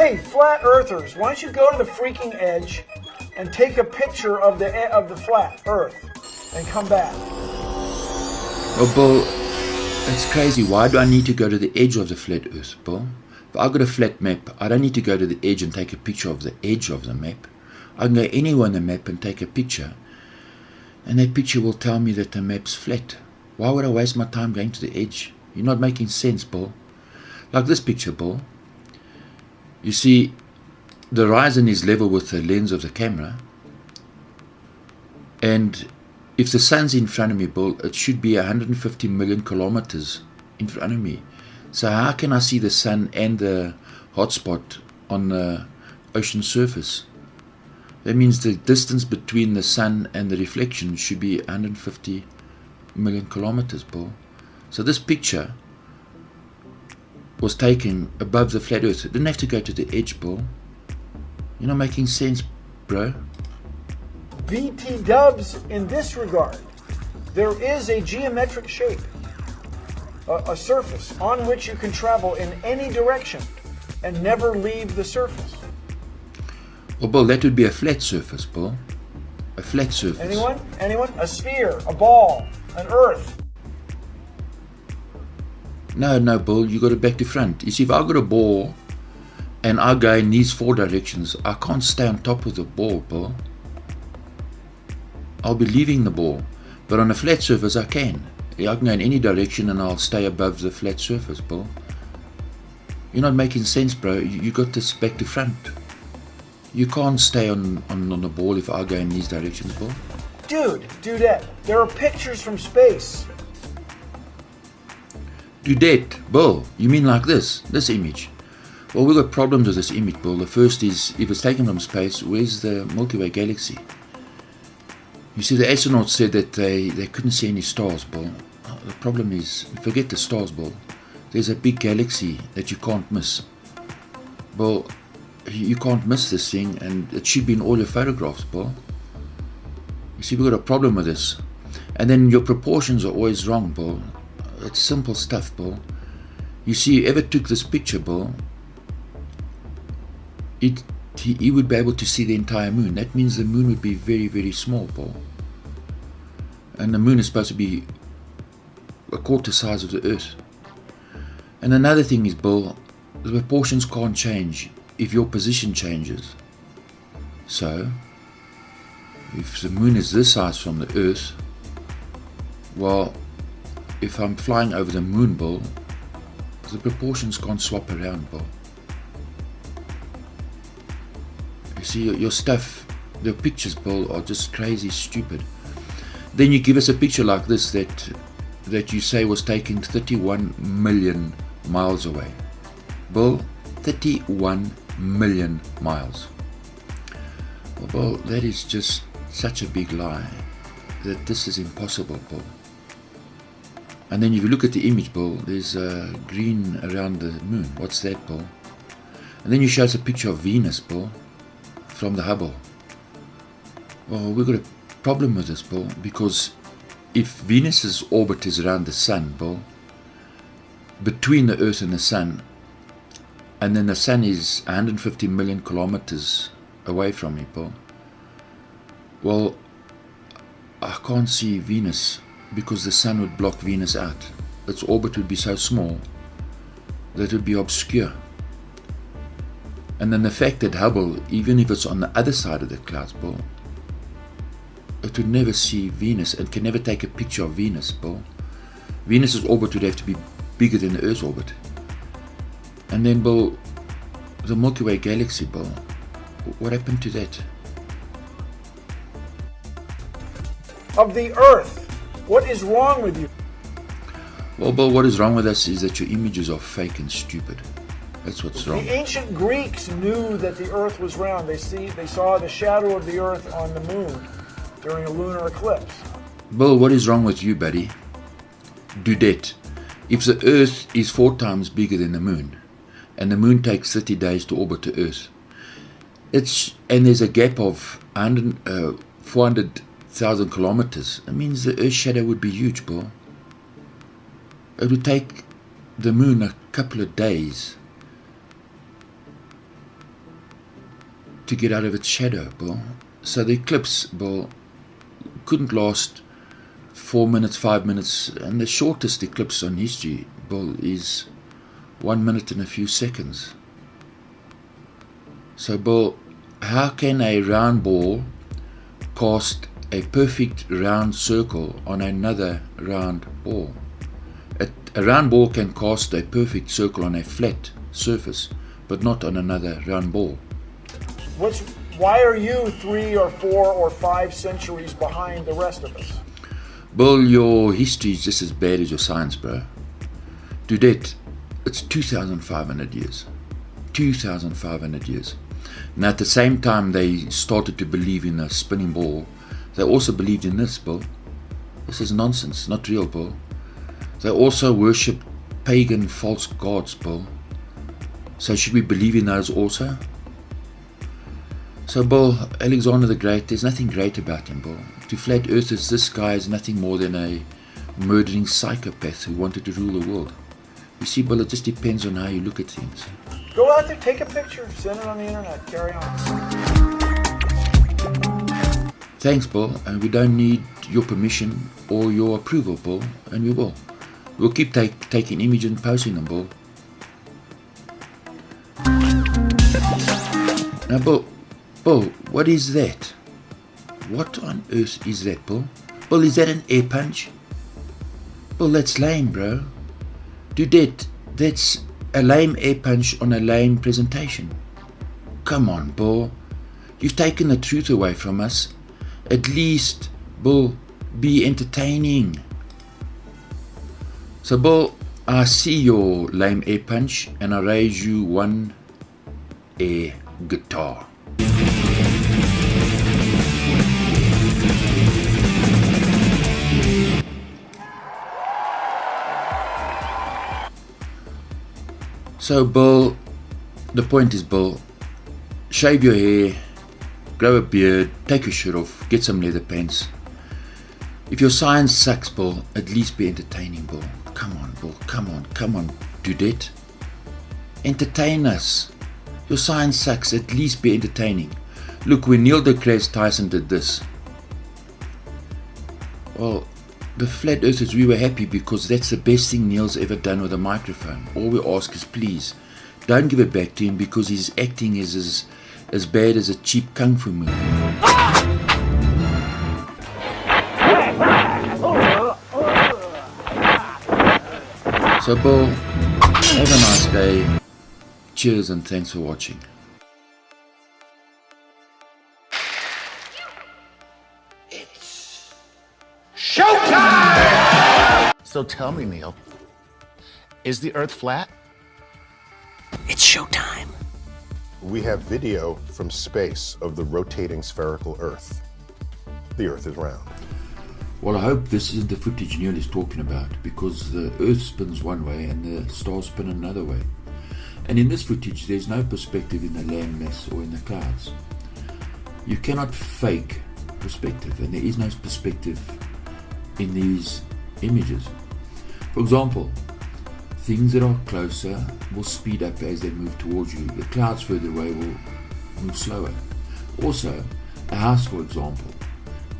Hey, flat earthers, why don't you go to the freaking edge and take a picture of the flat earth and come back? Well, Bill, it's crazy. Why do I need to go to the edge of the flat earth, Bill? If I've got a flat map, I don't need to go to the edge and take a picture of the edge of the map. I can go anywhere on the map and take a picture, and that picture will tell me that the map's flat. Why would I waste my time going to the edge? You're not making sense, Bill. Like this picture, Bill. You see, the horizon is level with the lens of the camera, and if the sun's in front of me, Bill, it should be 150 million kilometers in front of me. So how can I see the sun and the hotspot on the ocean surface? That means the distance between the sun and the reflection should be 150 million kilometers, Bill. So this picture was taken above the flat earth. It didn't have to go to the edge, Bill. You're not making sense, bro. BT dubs in this regard. There is a geometric shape, a surface on which you can travel in any direction and never leave the surface. Well, Bill, that would be a flat surface, Bill. A flat surface. Anyone? Anyone? A sphere, a ball, an earth. No, Bill, you got it back to front. You see, if I got a ball and I go in these 4 directions, I can't stay on top of the ball, Bill. I'll be leaving the ball. But on a flat surface, I can. I can go in any direction and I'll stay above the flat surface, Bill. You're not making sense, bro. You got this back to front. You can't stay on the ball if I go in these directions, Bill. Dudette, there are pictures from space. Dudette, Bill, you mean like this image? Well, we've got problems with this image, Bill. The first is, if it's taken from space, where's the Milky Way galaxy? You see, the astronauts said that they couldn't see any stars, Bill. The problem is, forget the stars, Bill. There's a big galaxy that you can't miss. Bill, you can't miss this thing, and it should be in all your photographs, Bill. You see, we've got a problem with this. And then your proportions are always wrong, Bill. It's simple stuff, Bill. You see, whoever took this picture, Bill, he would be able to see the entire moon. That means the moon would be very, very small, Bill. And the moon is supposed to be a quarter size of the Earth. And another thing is, Bill, the proportions can't change if your position changes. So, if the moon is this size from the Earth, well, if I'm flying over the moon, Bill, the proportions can't swap around, Bill. You see, your stuff, the pictures, Bill, are just crazy stupid. Then you give us a picture like this that you say was taken 31 million miles away. Bill, 31 million miles. Well, Bill, that is just such a big lie that this is impossible, Bill. And then if you look at the image, Bill, there's green around the moon. What's that, Bill? And then you show us a picture of Venus, Bill, from the Hubble. Well, we've got a problem with this, Bill, because if Venus's orbit is around the sun, Bill, between the Earth and the sun, and then the sun is 150 million kilometers away from me, Bill, well, I can't see Venus because the sun would block Venus out. Its orbit would be so small that it would be obscure. And then the fact that Hubble, even if it's on the other side of the clouds, Bill, it would never see Venus and can never take a picture of Venus, Bill. Venus's orbit would have to be bigger than the Earth's orbit. And then, Bill, the Milky Way galaxy, Bill, what happened to that? Of the Earth, what is wrong with you? Well, Bill, what is wrong with us is that your images are fake and stupid. That's what's wrong. The ancient Greeks knew that the Earth was round. They saw the shadow of the Earth on the moon during a lunar eclipse. Bill, what is wrong with you, buddy? Dudette, if the Earth is 4 times bigger than the moon, and the moon takes 30 days to orbit the Earth, and there's a gap of 400,000 kilometers, it means the Earth's shadow would be huge, Bill. It would take the moon a couple of days to get out of its shadow, Bill. So the eclipse, Bill, couldn't last 4 minutes, 5 minutes, and the shortest eclipse on history, Bill, is 1 minute and a few seconds. So, Bill, how can a round ball cast a perfect round circle on another round ball? A round ball can cast a perfect circle on a flat surface, but not on another round ball. Why are you 3 or 4 or 5 centuries behind the rest of us? Bill, your history is just as bad as your science, bro. To date, it's 2,500 years. 2,500 years. Now, at the same time they started to believe in a spinning ball, they also believed in this, Bill. This is nonsense, not real, Bill. They also worshipped pagan false gods, Bill. So should we believe in those also? So, Bill, Alexander the Great, there's nothing great about him, Bill. To flat earthers, this guy is nothing more than a murdering psychopath who wanted to rule the world. You see, Bill, it just depends on how you look at things. Go out there, take a picture, send it on the internet, carry on. Thanks, Bill, and we don't need your permission or your approval, Bill, and we will. We'll keep taking images and posting them, Bill. Now, Bill, what is that? What on earth is that, Bill? Bill, is that an air punch? Bill, that's lame, bro. Dude, that's a lame air punch on a lame presentation. Come on, Bill. You've taken the truth away from us. At least, Bill, be entertaining. So, Bill, I see your lame air punch and I raise you one air guitar. So, Bill, the point is, Bill, shave your hair, grow a beard, take your shirt off, get some leather pants. If your science sucks, Bill, at least be entertaining, Bill. Come on, Bill, come on, do that. Entertain us. Your science sucks, at least be entertaining. Look, when Neil deGrasse Tyson did this, well, the flat earthers, we were happy because that's the best thing Neil's ever done with a microphone. All we ask is, please, don't give it back to him because his acting is as bad as a cheap kung fu movie. So, Bill, have a nice day. Cheers and thanks for watching. It's showtime! So tell me, Neil, is the Earth flat? It's showtime. We have video from space of the rotating spherical Earth. The Earth is round. Well, I hope this isn't the footage Neil is talking about, because the Earth spins one way and the stars spin another way. And in this footage, there's no perspective in the landmass or in the clouds. You cannot fake perspective, and there is no perspective in these images. For example, things that are closer will speed up as they move towards you. The clouds further away will move slower. Also, a house, for example,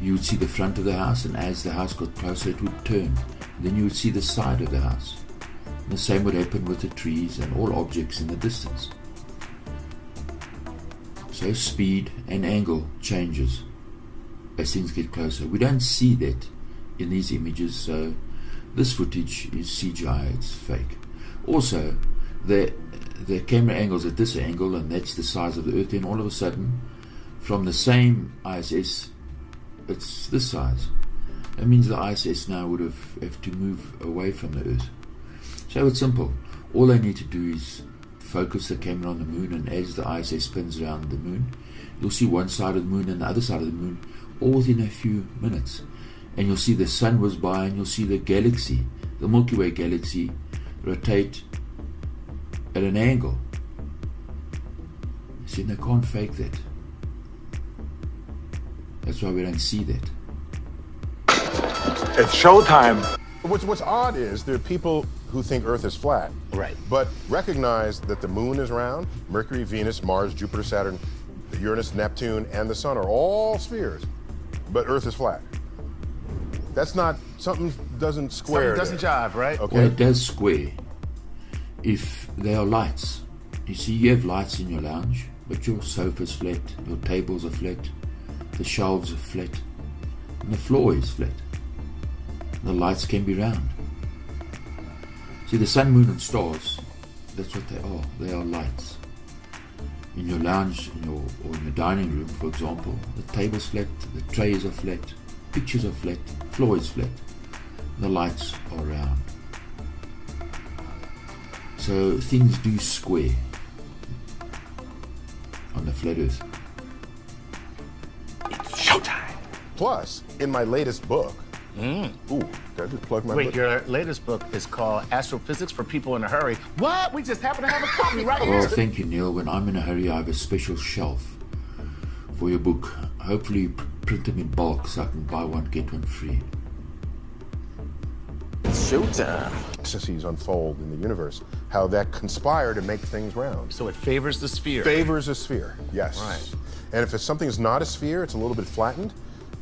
you would see the front of the house, and as the house got closer it would turn. Then you would see the side of the house. And the same would happen with the trees and all objects in the distance. So speed and angle changes as things get closer. We don't see that in these images, so this footage is CGI, it's fake. Also, the camera angle's at this angle, and that's the size of the Earth, and all of a sudden, from the same ISS, it's this size. That means the ISS now would have to move away from the Earth. So it's simple. All they need to do is focus the camera on the moon, and as the ISS spins around the moon, you'll see one side of the moon and the other side of the moon all within a few minutes. And you'll see the sun whiz by, and you'll see the galaxy, the Milky Way galaxy, rotate at an angle. See, they can't fake that. That's why we don't see that. It's showtime. What's odd is there are people who think Earth is flat, Right. but recognize that the moon is round, Mercury, Venus, Mars, Jupiter, Saturn, The Uranus, Neptune, and the Sun are all spheres, but Earth is flat. That's not, something doesn't square. Something doesn't jive, right? Okay. Well, it does square if they are lights. You see, you have lights in your lounge, but your sofa's flat, your tables are flat, the shelves are flat, and the floor is flat. The lights can be round. See, the sun, moon, and stars, that's what they are. They are lights. In your lounge, or in your dining room, for example, the table's flat, the trays are flat, pictures are flat, floor is flat, the lights are round. So things do square on the flat Earth. It's showtime. Plus, in my latest book, ooh, did I just plug my Wait, book? your latest book is called Astrophysics for People in a Hurry. What? We just happen to have a copy right Well, here. thank you, Neil. When I'm in a hurry, I have a special shelf for your book. Hopefully you print them in bulk so I can buy one, get one free. It's showtime. Processes unfold in the universe, how that conspire to make things round. So it favors the sphere. Favors a sphere, yes. Right. And if something's not a sphere, it's a little bit flattened,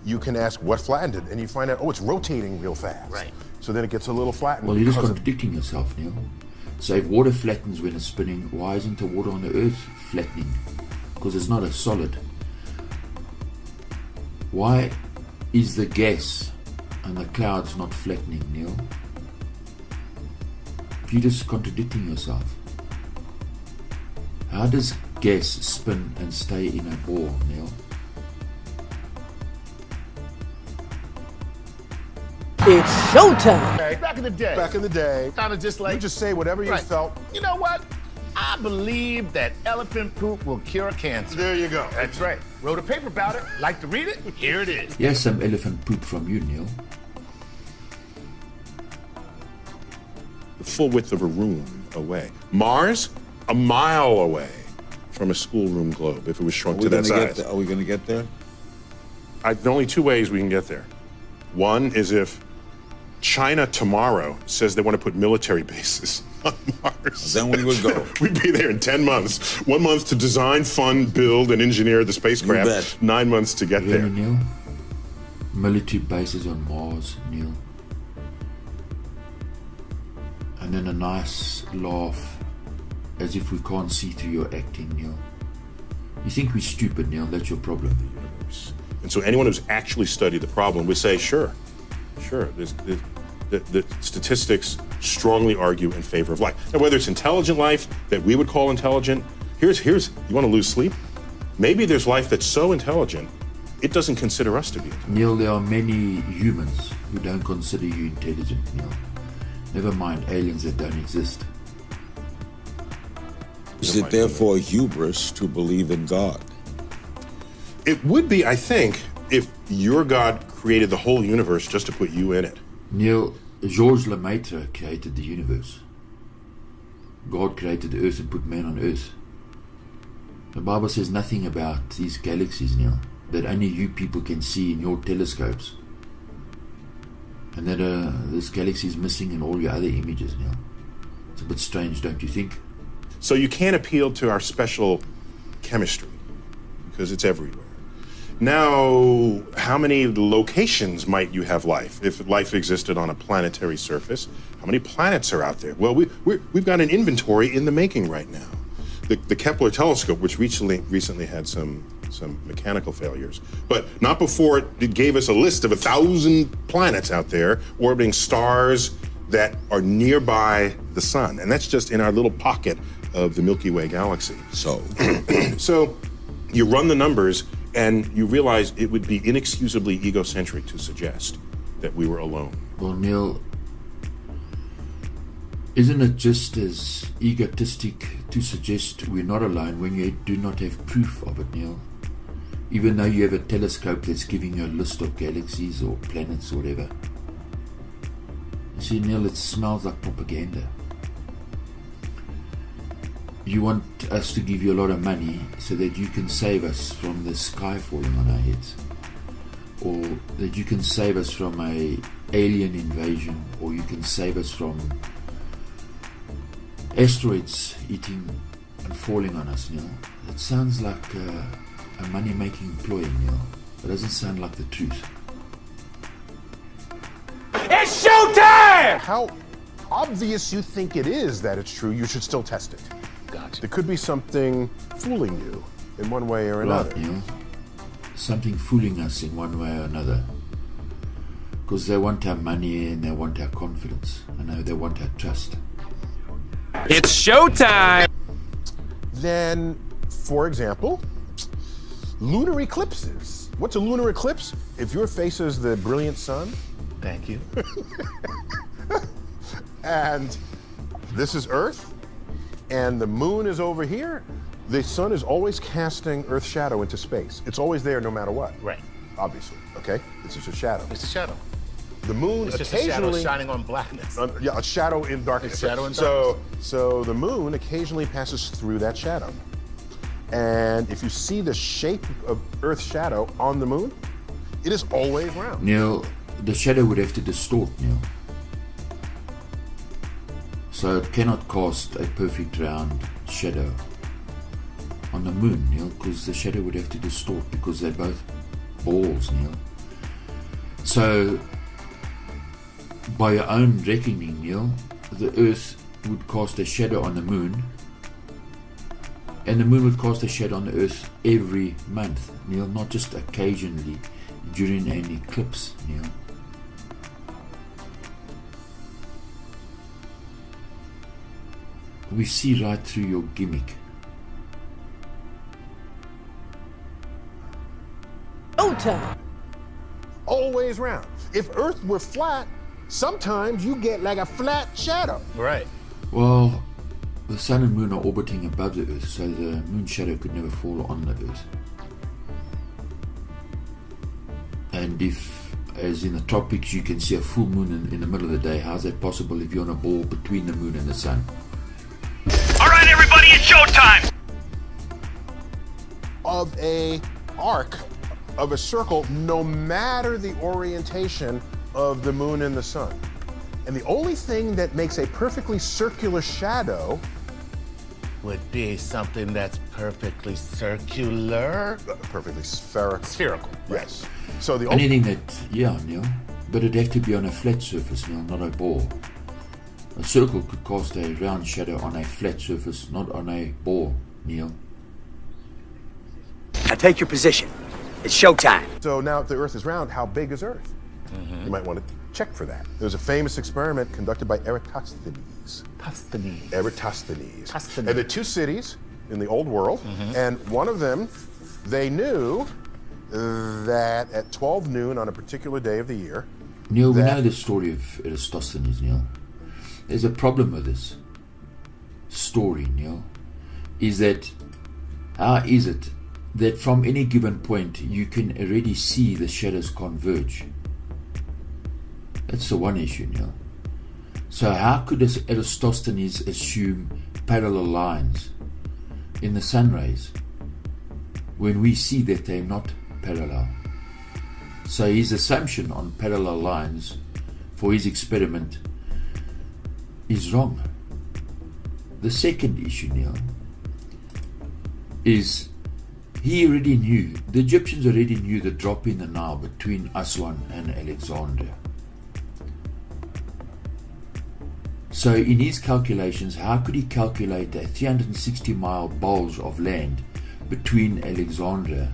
you can ask what flattened it, and you find out, oh, it's rotating real fast. Right. So then it gets a little flattened. Well, you're just because of- contradicting yourself, Neil. So if water flattens when it's spinning, why isn't the water on the Earth flattening? Because it's not a solid. Why is the gas and the clouds not flattening, Neil? You're just contradicting yourself. How does gas spin and stay in a ball, Neil? It's showtime. Okay, back in the day. Back in the day, Kind of just like. you just say whatever you Right. felt. You know what? I believe that elephant poop will cure cancer. There you go. That's right. Wrote a paper about it. Like to read it? Here it is. Here's some elephant poop from you, Neil. The full width of a room away. Mars, a mile away from a schoolroom globe if it was shrunk to that size. Are we going to get there? There are only two ways we can get there. One is if China tomorrow says they want to put military bases on Mars. Then we would go. We'd be there in 10 months. 1 month to design, fund, build, and engineer the spacecraft. You bet. 9 months to get You hear there. me, Neil? Military bases on Mars, Neil. And then a nice laugh, as if we can't see through your acting, Neil. You think we're stupid, Neil? That's your problem. And so anyone who's actually studied the problem would say, sure. The statistics strongly argue in favor of life. Now, whether it's intelligent life that we would call intelligent, here's you want to lose sleep? Maybe there's life that's so intelligent, it doesn't consider us to be. Neil, there are many humans who don't consider you intelligent, Neil. Never mind aliens that don't exist. Is it therefore hubris to believe in God? It would be, I think, if your God created the whole universe just to put you in it. Neil, Georges Lemaitre created the universe. God created the earth and put man on earth. The Bible says nothing about these galaxies, Neil, that only you people can see in your telescopes. And that this galaxy is missing in all your other images, Neil. It's a bit strange, don't you think? So you can't appeal to our special chemistry because it's everywhere. Now, how many locations might you have life? If life existed on a planetary surface, how many planets are out there? Well, we've got an inventory in the making right now. The Kepler telescope, which recently had some mechanical failures, but not before it gave us a list of 1,000 planets out there orbiting stars that are nearby the sun. And that's just in our little pocket of the Milky Way galaxy. So, So you run the numbers and you realize it would be inexcusably egocentric to suggest that we were alone. Well, Neil, isn't it just as egotistic to suggest we're not alone when you do not have proof of it, Neil? Even though you have a telescope that's giving you a list of galaxies or planets or whatever. You see, Neil, it smells like propaganda. You want us to give you a lot of money so that you can save us from the sky falling on our heads, or that you can save us from a alien invasion, or you can save us from asteroids eating and falling on us, Neil. It sounds like a money-making ploy, Neil. It doesn't sound like the truth. It's showtime! How obvious you think it is that it's true, you should still test it. Gotcha. There could be something fooling you in one way or another. Right, Neil. Something fooling us in one way or another. Because they want our money and they want our confidence. I know they want our trust. It's showtime! Then, for example, lunar eclipses. What's a lunar eclipse? If your face is the brilliant sun, Thank you. and this is Earth, and the moon is over here, the sun is always casting Earth's shadow into space. It's always there no matter what. Right. Obviously, okay? It's just a shadow. It's a shadow. The moon It's just a shadow occasionally... shining on blackness. yeah, a shadow in darkness. A shadow in So the moon occasionally passes through that shadow. And if you see the shape of Earth's shadow on the moon, it is always round. Neil, the shadow would have to distort, Neil. So it cannot cast a perfect round shadow on the moon, Neil, because the shadow would have to distort because they're both balls, Neil. So, by your own reckoning, Neil, the Earth would cast a shadow on the moon, and the moon would cast a shadow on the Earth every month, Neil, not just occasionally during an eclipse, Neil. We see right through your gimmick. Showtime. Always round. If Earth were flat, sometimes you get like a flat shadow. Right. Well, the sun and moon are orbiting above the Earth, so the moon shadow could never fall on the Earth. And if, as in the tropics, you can see a full moon in the middle of the day, how's that possible if you're on a ball between the moon and the sun? All right, everybody, it's showtime! Of a arc of a circle, no matter the orientation of the moon and the sun. And the only thing that makes a perfectly circular shadow Would be something that's perfectly circular. perfectly spherical. Spherical. Yes. So the only Anything that, yeah, Neil, but it'd have to be on a flat surface, Neil, not a ball. A circle could cast a round shadow on a flat surface, not on a ball, Neil. Now take your position. It's showtime. So now if the Earth is round, how big is Earth? You might want to check for that. There was a famous experiment conducted by Eratosthenes. Eratosthenes. And there are two cities in the old world, and one of them, they knew that at 12 noon on a particular day of the year, Neil, we know the story of Eratosthenes, Neil. There's a problem with this story, Neil, is that how is it that from any given point you can already see the shadows converge? That's the one issue, Neil. So how could Eratosthenes assume parallel lines in the sun rays when we see that they're not parallel? So his assumption on parallel lines for his experiment is wrong. The second issue, Neil, is he already knew, the Egyptians already knew the drop in the Nile between Aswan and Alexandria. So in his calculations, how could he calculate a 360-mile bulge of land between Alexandria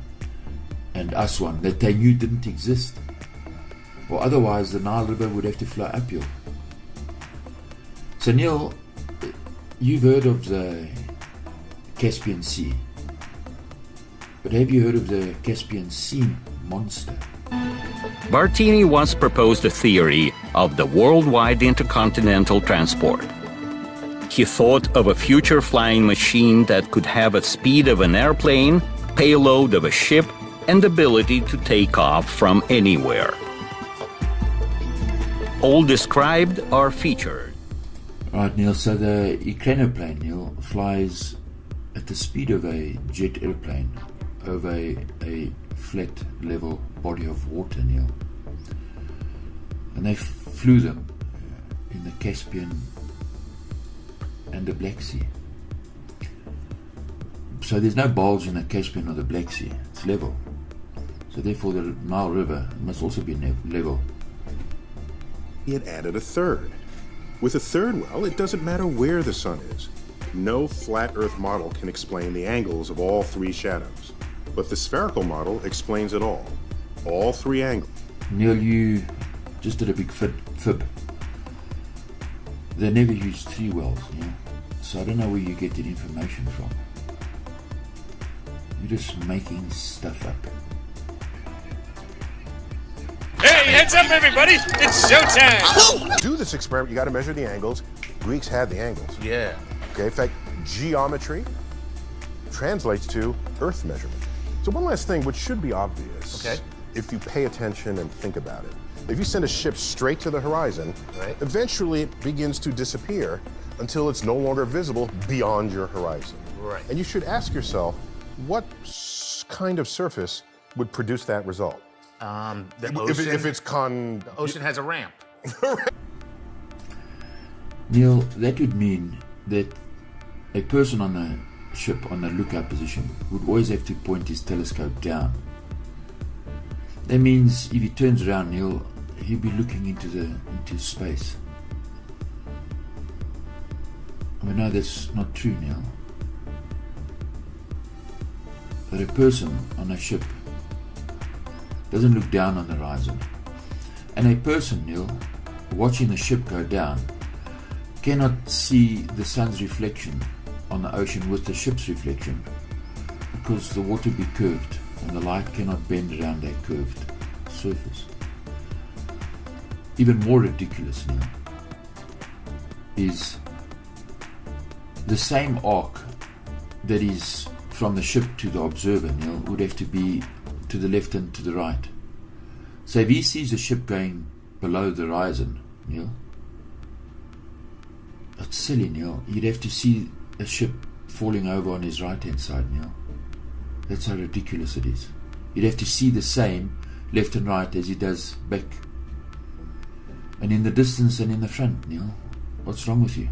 and Aswan that they knew didn't exist? Or otherwise the Nile River would have to flow uphill. So Neil, you've heard of the Caspian Sea, but have you heard of the Caspian Sea Monster? Bartini once proposed a theory of the worldwide intercontinental transport. He thought of a future flying machine that could have a speed of an airplane, payload of a ship, and ability to take off from anywhere. All described are featured. Right, Neil, so the Ekranoplane, Neil, flies at the speed of a jet airplane over a flat level body of water, Neil. And they flew them in the Caspian and the Black Sea. So there's no bulge in the Caspian or the Black Sea. It's it's level. So therefore the Nile River must also be level. He had added a third. With a third well, it doesn't matter where the sun is. No flat Earth model can explain the angles of all three shadows. But the spherical model explains it all three angles. Neil, you just did a big fib. They never used three wells, Neil. So I don't know where you get that information from. You're just making stuff up. Hey, heads up, everybody! It's showtime! To do this experiment, you got to measure the angles. Greeks had the angles. Yeah. Okay, in fact, geometry translates to Earth measurement. So one last thing, which should be obvious, Okay. if you pay attention and think about it. If you send a ship straight to the horizon, Right. eventually it begins to disappear until it's no longer visible beyond your horizon. Right. And you should ask yourself, what kind of surface would produce that result? The ocean. If it's the ocean has a ramp. Neil, that would mean that a person on a ship on a lookout position would always have to point his telescope down. That means if he turns around, Neil, he'll be looking into space. I mean, no, that's not true, Neil. But a person on a ship doesn't look down on the horizon. And a person, Neil, watching the ship go down, cannot see the sun's reflection on the ocean with the ship's reflection, because the water be curved and the light cannot bend around that curved surface. Even more ridiculous, Neil, is the same arc that is from the ship to the observer, Neil, would have to be to the left and to the right. So if he sees the ship going below the horizon, Neil, it's silly, Neil. You'd have to see a ship falling over on his right hand side, Neil. That's how ridiculous it is. You'd have to see the same left and right as he does back and in the distance and in the front, Neil. What's wrong with you?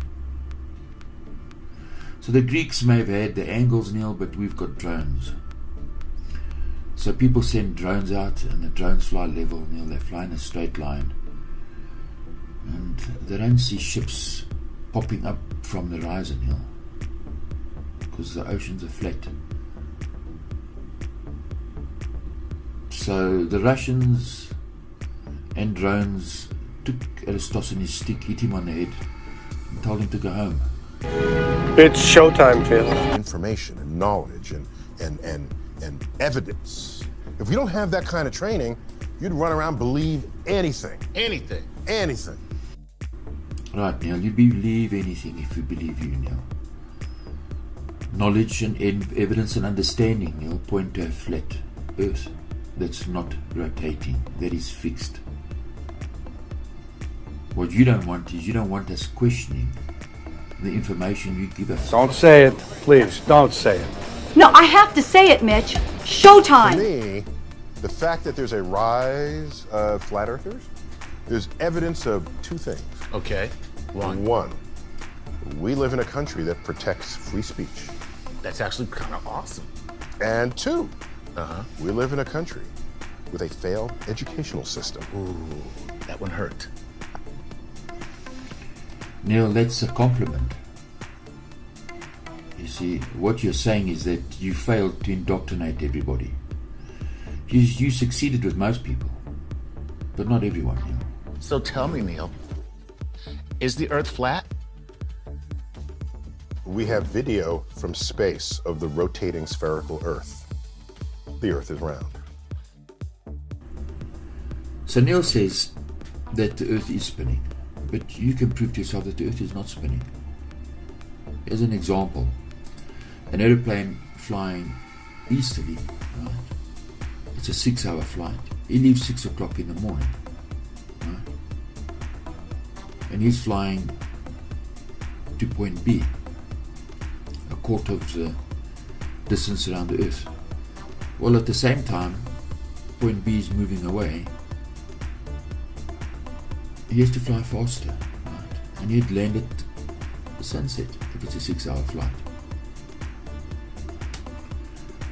So the Greeks may have had the angles, Neil, but we've got drones. So people send drones out and the drones fly level, Neil. They fly in a straight line. And they don't see ships popping up from the horizon, Neil, because the oceans are flat. So the Russians and drones took Eratosthenes' stick, hit him on the head, and told him to go home. It's showtime, Phil. Information and knowledge and evidence. If you don't have that kind of training, you'd run around believe anything. Anything. Anything. Right, Neil, you believe anything if you believe you, Neil. Knowledge and evidence and understanding, Neil, point to a flat Earth that's not rotating, that is fixed. What you don't want is you don't want us questioning the information you give us. Don't say it, please. Don't say it. No, I have to say it, Mitch. To Showtime. me, the fact that there's a rise of flat earthers is evidence of two things. Okay. One, we live in a country that protects free speech. That's actually kind of awesome. And two, we live in a country with a failed educational system. Ooh, that one hurt. Neil, that's a compliment. You see, what you're saying is that you failed to indoctrinate everybody. You succeeded with most people, but not everyone, Neil. So tell me, Neil, is the Earth flat? We have video from space of the rotating spherical Earth. The Earth is round. So Neil says that the Earth is spinning, but you can prove to yourself that the Earth is not spinning. As an example, an aeroplane flying easterly, right? It's a 6-hour flight. He leaves 6 o'clock in the morning, right? And he's flying to point B, a quarter of the distance around the Earth. Well, at the same time, point B is moving away. He has to fly faster, right? And he'd land at sunset if it's a 6-hour flight.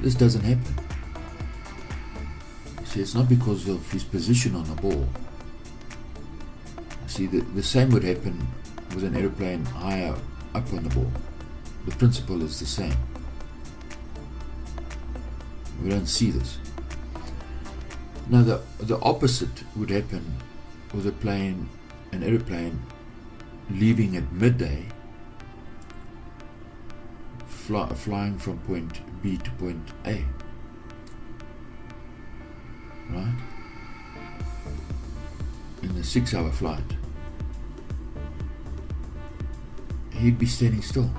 This doesn't happen. See, it's not because of his position on the ball. See, the same would happen with an aeroplane higher up on the ball. The principle is the same. We don't see this. Now the opposite would happen with an aeroplane leaving at midday, flying from point B to point A. Right? In a 6-hour flight, he'd be standing still.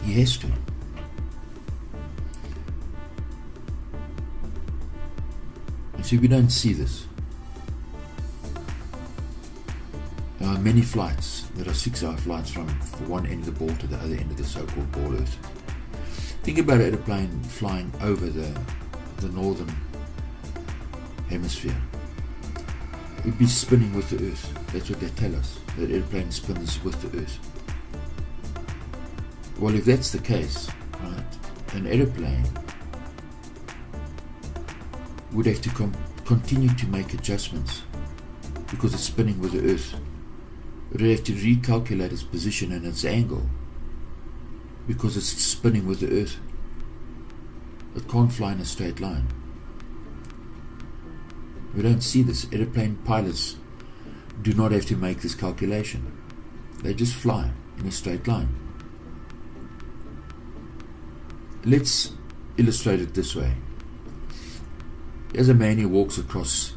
He has to. You see, we don't see this. There are many flights that are 6-hour flights from one end of the ball to the other end of the so-called ball Earth. Think about an airplane flying over the northern hemisphere. It would be spinning with the Earth. That's what they tell us. That airplane spins with the Earth. Well, if that's the case, right, an airplane would have to continue to make adjustments because it's spinning with the Earth. It would have to recalculate its position and its angle because it's spinning with the Earth. It can't fly in a straight line. We don't see this. Airplane pilots do not have to make this calculation. They just fly in a straight line. Let's illustrate it this way. Here's a man who walks across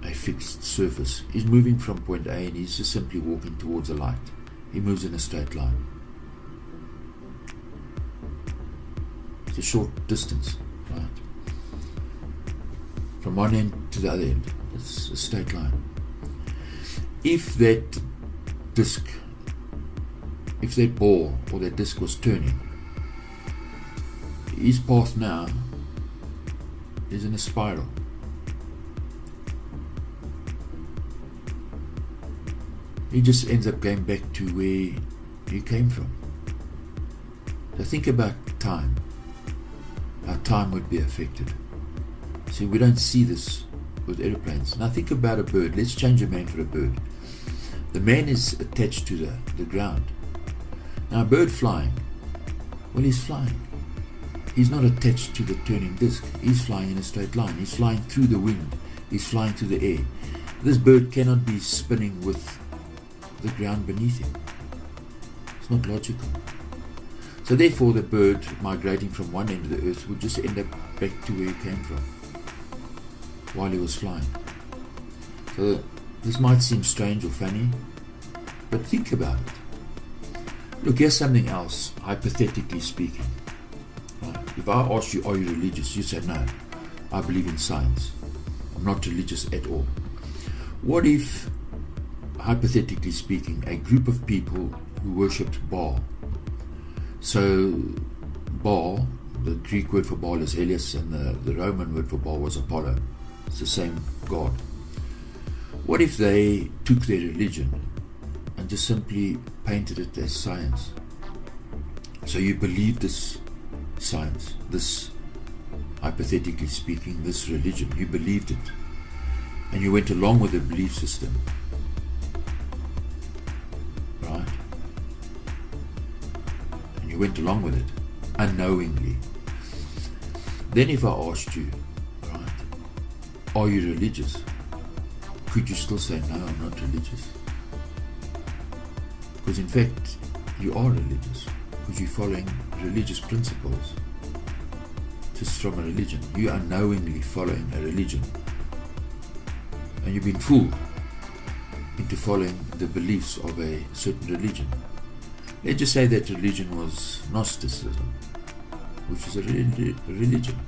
a fixed surface. He's moving from point A and he's just simply walking towards a light. He moves in a straight line. It's a short distance, right? From one end to the other end. It's a straight line. If that disc, if that ball or that disc was turning, his path now is in a spiral. He just ends up going back to where he came from. So think about time. How time would be affected. See, we don't see this with airplanes. Now think about a bird. Let's change a man for a bird. The man is attached to the ground. Now a bird flying, well, he's flying. He's not attached to the turning disc. He's flying in a straight line. He's flying through the wind. He's flying through the air. This bird cannot be spinning with the ground beneath him. It's not logical. So therefore the bird migrating from one end of the earth would just end up back to where he came from while he was flying. So this might seem strange or funny, but think about it. Look, here's something else, hypothetically speaking. If I asked you, are you religious? You said, no, I believe in science. I'm not religious at all. What if, hypothetically speaking, a group of people who worshipped Baal? So, Baal, the Greek word for Baal is Helios, and the Roman word for Baal was Apollo. It's the same god. What if they took their religion and just simply painted it as science? So you believe this science, this, hypothetically speaking, this religion, you believed it, and you went along with the belief system, right? And you went along with it unknowingly. Then if I asked you, right, are you religious? Could you still say, no, I'm not religious? Because in fact you are religious, because you're following religious principles just from a religion. You are unknowingly following a religion, and you've been fooled into following the beliefs of a certain religion. Let's just say that religion was Gnosticism, which is a religion.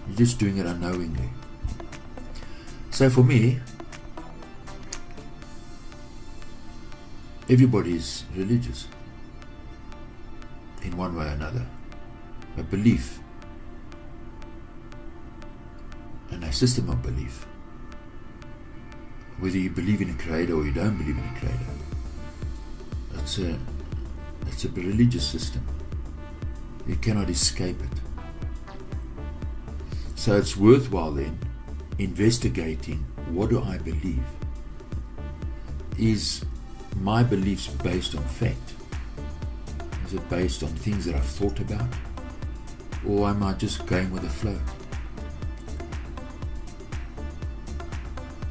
You're just doing it unknowingly. So for me, everybody is religious in one way or another. A belief and a system of belief. Whether you believe in a creator or you don't believe in a creator, it's a religious system. You cannot escape it. So it's worthwhile then investigating, what do I believe? Is my beliefs based on fact? Is it based on things that I've thought about? Or am I just going with the flow?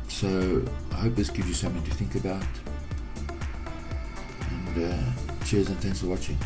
So I hope this gives you something to think about. And cheers and thanks for watching.